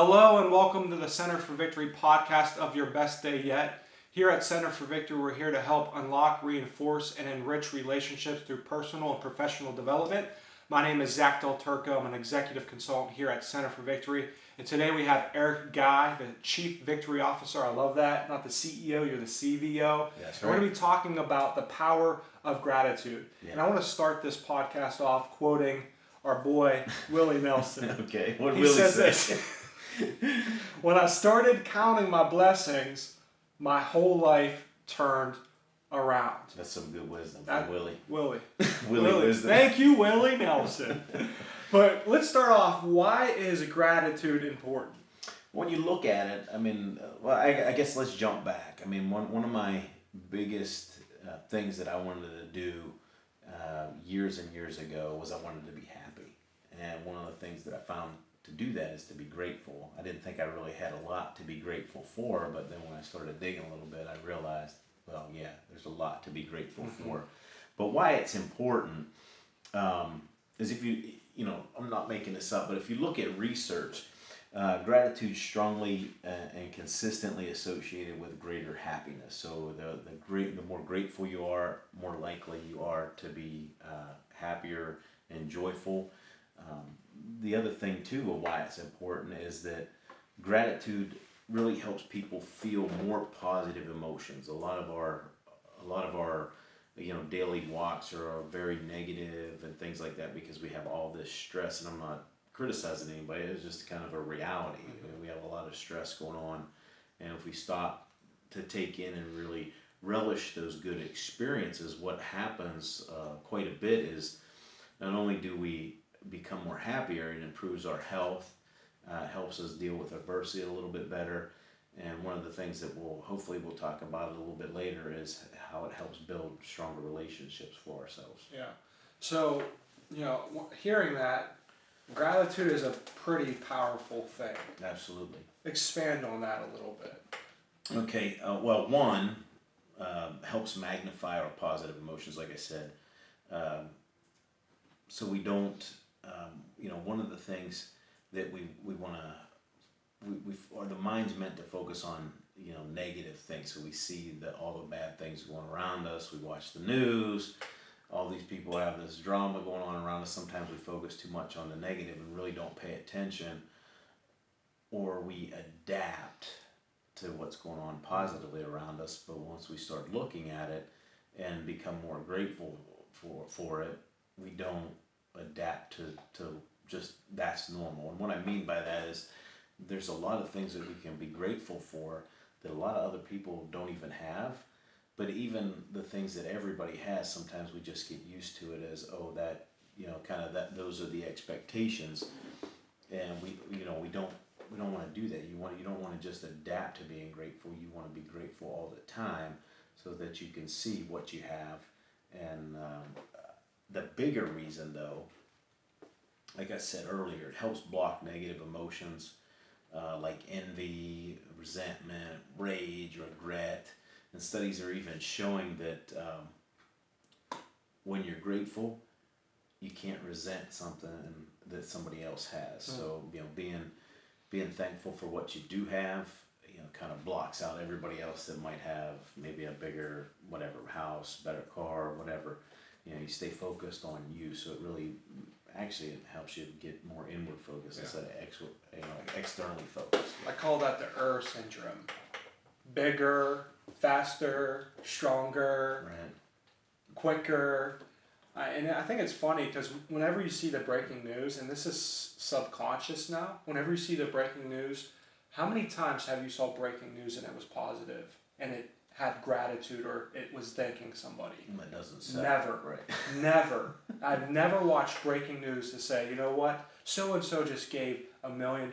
Hello and welcome to the Center for Victory podcast of Your Best Day Yet. Here at Center for Victory, we're here to help unlock, reinforce, and enrich relationships through personal and professional development. My name is Zach Del Turco. I'm an executive consultant here at Center for Victory. And today we have Eric Guy, the Chief Victory Officer. I love that. Not the CEO, you're the CVO. That's right. We're going to be talking about the power of gratitude. Yeah. And I want to start this podcast off quoting our boy, Willie Nelson. Okay, what He Willie says say? this: when I started counting my blessings, my whole life turned around. That's some good wisdom That- from Willie. Willie. Willie wisdom. Thank you, Willie Nelson. But let's start off. Why is gratitude important? When you look at it, I guess let's jump back. One of my biggest things that I wanted to do years and years ago was I wanted to be happy. And one of the things that I found to do that is to be grateful. I didn't think I really had a lot to be grateful for, but then when I started digging a little bit, I realized, well, yeah, there's a lot to be grateful for. But why it's important is if I'm not making this up, but if you look at research, gratitude strongly and consistently associated with greater happiness. So the more grateful you are, more likely you are to be happier and joyful. The other thing too of why it's important is that gratitude really helps people feel more positive emotions. A lot of our daily walks are very negative and things like that because we have all this stress, and I'm not criticizing anybody, it's just kind of a reality. We have a lot of stress going on, and if we stop to take in and really relish those good experiences, what happens quite a bit is not only do we become more happier, it improves our health, helps us deal with adversity a little bit better. And one of the things that we'll talk about a little bit later is how it helps build stronger relationships for ourselves. Yeah. So, hearing that, gratitude is a pretty powerful thing. Absolutely. Expand on that a little bit. Okay. One, helps magnify our positive emotions, like I said. So we don't, one of the things that we want to, or the mind's meant to focus on, negative things. So we see that all the bad things going around us. We watch the news. All these people have this drama going on around us. Sometimes we focus too much on the negative and really don't pay attention, or we adapt to what's going on positively around us. But once we start looking at it and become more grateful for it, we don't adapt to just that's normal. And what I mean by that is there's a lot of things that we can be grateful for that a lot of other people don't even have. But even the things that everybody has, sometimes we just get used to it as, that, those are the expectations. And we don't want to do that. You don't want to just adapt to being grateful. You want to be grateful all the time so that you can see what you have. And the bigger reason, though, like I said earlier, it helps block negative emotions like envy, resentment, rage, regret. And studies are even showing that when you're grateful, you can't resent something that somebody else has. So being thankful for what you do have, kind of blocks out everybody else that might have maybe a bigger house, better car, whatever. You stay focused on you, so it really actually it helps you get more inward focus instead of externally focused. I call that the syndrome. Bigger, faster, stronger, Right. quicker. And I think it's funny because whenever you see the breaking news, and this is subconscious now, whenever you see the breaking news, how many times have you saw breaking news and it was positive and it had gratitude or it was thanking somebody? That doesn't sound Never. right. Never. I've never watched breaking news to say, you know what, so-and-so just gave $1 million.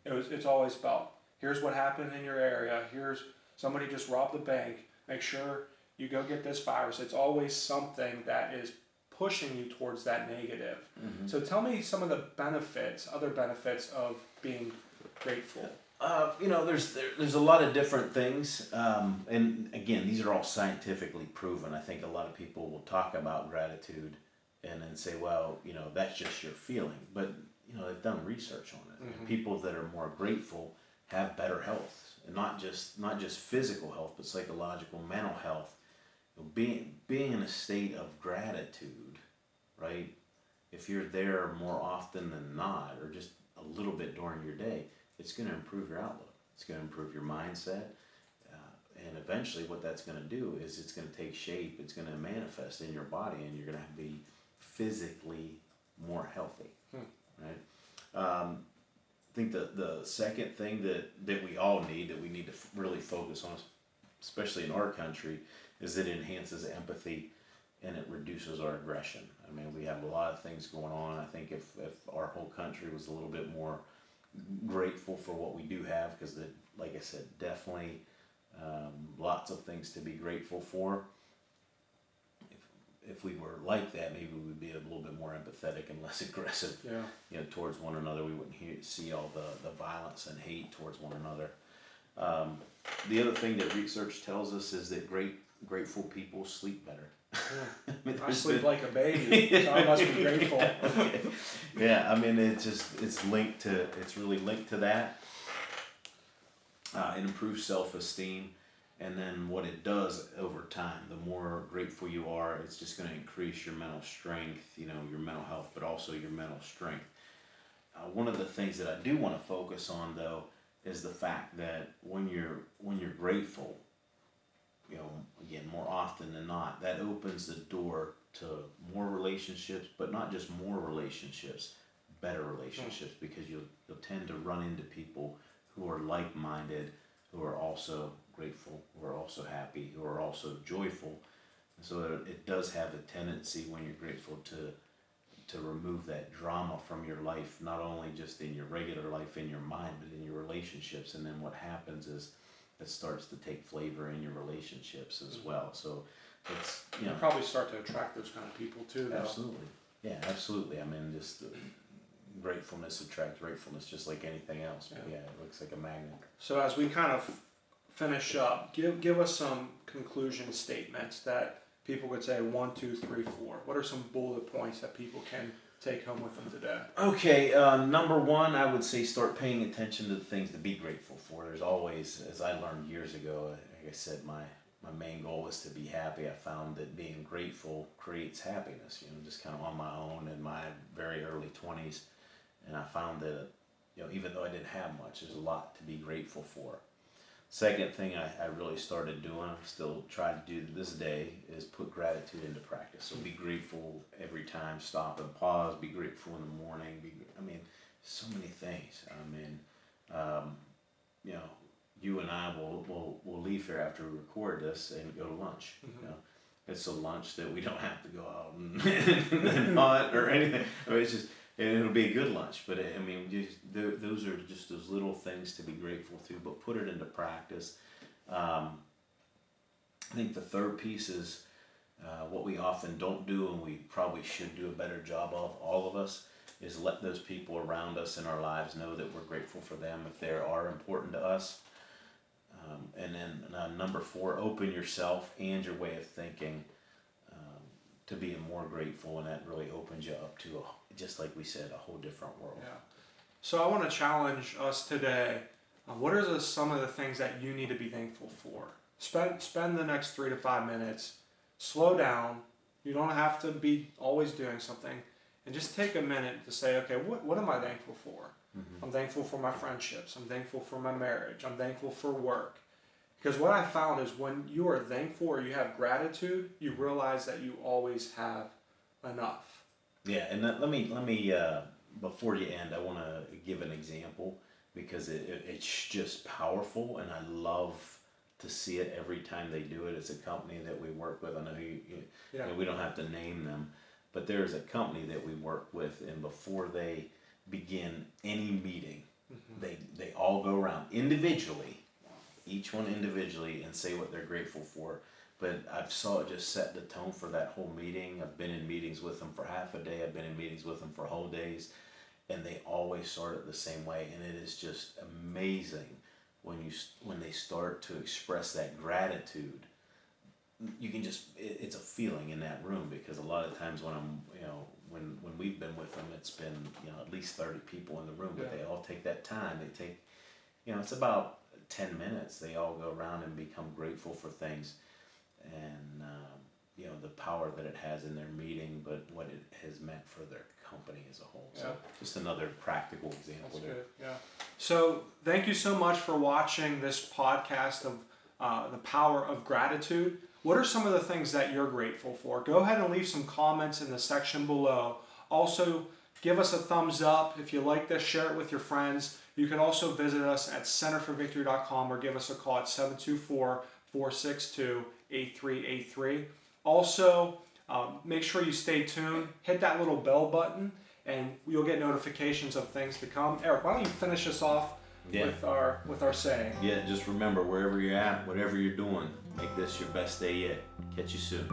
It's always about, here's what happened in your area, here's somebody just robbed the bank, make sure you go get this virus. It's always something that is pushing you towards that negative. So tell me some of the other benefits of being grateful. There's a lot of different things, and again, these are all scientifically proven. I think a lot of people will talk about gratitude and then say, well, that's just your feeling. But they've done research on it. And people that are more grateful have better health, and not just physical health, but psychological, mental health. Being in a state of gratitude, right? If you're there more often than not, or just a little bit during your day, it's going to improve your outlook. It's going to improve your mindset. And eventually what that's going to do is it's going to take shape. It's going to manifest in your body, and you're going to be physically more healthy, right? I think the second thing that we all need, that we need to really focus on, especially in our country, is it enhances empathy and it reduces our aggression. I mean, we have a lot of things going on. I think if our whole country was a little bit more grateful for what we do have, because like I said, definitely lots of things to be grateful for. If we were like that, maybe we would be a little bit more empathetic and less aggressive, towards one another. We wouldn't see all the violence and hate towards one another. The other thing that research tells us is that grateful people sleep better. Yeah. I sleep like a baby, so I must be grateful. Okay. Yeah, I mean, it's really linked to that. It improves self-esteem, and then what it does over time, the more grateful you are, it's just going to increase your mental strength, your mental health, but also your mental strength. One of the things that I do want to focus on, though, is the fact that when you're grateful, again, more often than not, that opens the door to more relationships, but not just more relationships, better relationships, because you'll tend to run into people who are like-minded, who are also grateful, who are also happy, who are also joyful. And so it does have a tendency, when you're grateful, to remove that drama from your life, not only just in your regular life, in your mind, but in your relationships. And then what happens is it starts to take flavor in your relationships as well. So it's, you probably start to attract those kind of people too, though. Absolutely. Yeah, absolutely. I mean, just gratefulness attracts gratefulness, just like anything else. But it looks like a magnet. So as we kind of finish up, give us some conclusion statements that people could say 1, 2, 3, 4. What are some bullet points that people can take home with them today? Okay, number one, I would say start paying attention to the things to be grateful for. There's always, as I learned years ago, like I said, my main goal is to be happy. I found that being grateful creates happiness, just kind of on my own in my very early 20s. And I found that, even though I didn't have much, there's a lot to be grateful for. Second thing I really started doing, still try to do to this day, is put gratitude into practice. So be grateful every time, stop and pause, be grateful in the morning. So many things. You and I will leave here after we record this and go to lunch. It's a lunch that we don't have to go out and hunt or anything. It's just, and it'll be a good lunch, but those are just those little things to be grateful to, but put it into practice. I think the third piece is what we often don't do, and we probably should do a better job of, all of us, is let those people around us in our lives know that we're grateful for them if they are important to us. And then number 4, open yourself and your way of thinking to being more grateful, and that really opens you up to, just like we said, a whole different world. Yeah. So I want to challenge us today. What are some of the things that you need to be thankful for? Spend the next 3 to 5 minutes. Slow down. You don't have to be always doing something. And just take a minute to say, okay, what am I thankful for? Mm-hmm. I'm thankful for my friendships. I'm thankful for my marriage. I'm thankful for work. Because what I found is when you are thankful or you have gratitude, you realize that you always have enough. Yeah, and let me before you end, I want to give an example, because it's just powerful, and I love to see it every time they do it. It's a company that we work with. I know we don't have to name them, but there is a company that we work with, and before they begin any meeting, mm-hmm. they all go around individually, each one individually, and say what they're grateful for. But I saw it just set the tone for that whole meeting. I've been in meetings with them for half a day. I've been in meetings with them for whole days. And they always start it the same way. And it is just amazing when they start to express that gratitude. you can just, it's a feeling in that room, because a lot of times when I'm, when we've been with them, it's been, at least 30 people in the room, but Yeah. they all take that time. They take, it's about 10 minutes. They all go around and become grateful for things, and, the power that it has in their meeting, but what it has meant for their company as a whole. So just another practical example. That's good. Yeah. So thank you so much for watching this podcast of the power of gratitude. What are some of the things that you're grateful for? Go ahead and leave some comments in the section below. Also, give us a thumbs up. If you like this, share it with your friends. You can also visit us at centerforvictory.com or give us a call at 724-462-8383. Also, make sure you stay tuned. Hit that little bell button, and you'll get notifications of things to come. Eric, why don't you finish us off with our saying? Yeah, just remember, wherever you're at, whatever you're doing, make this your best day yet. Catch you soon.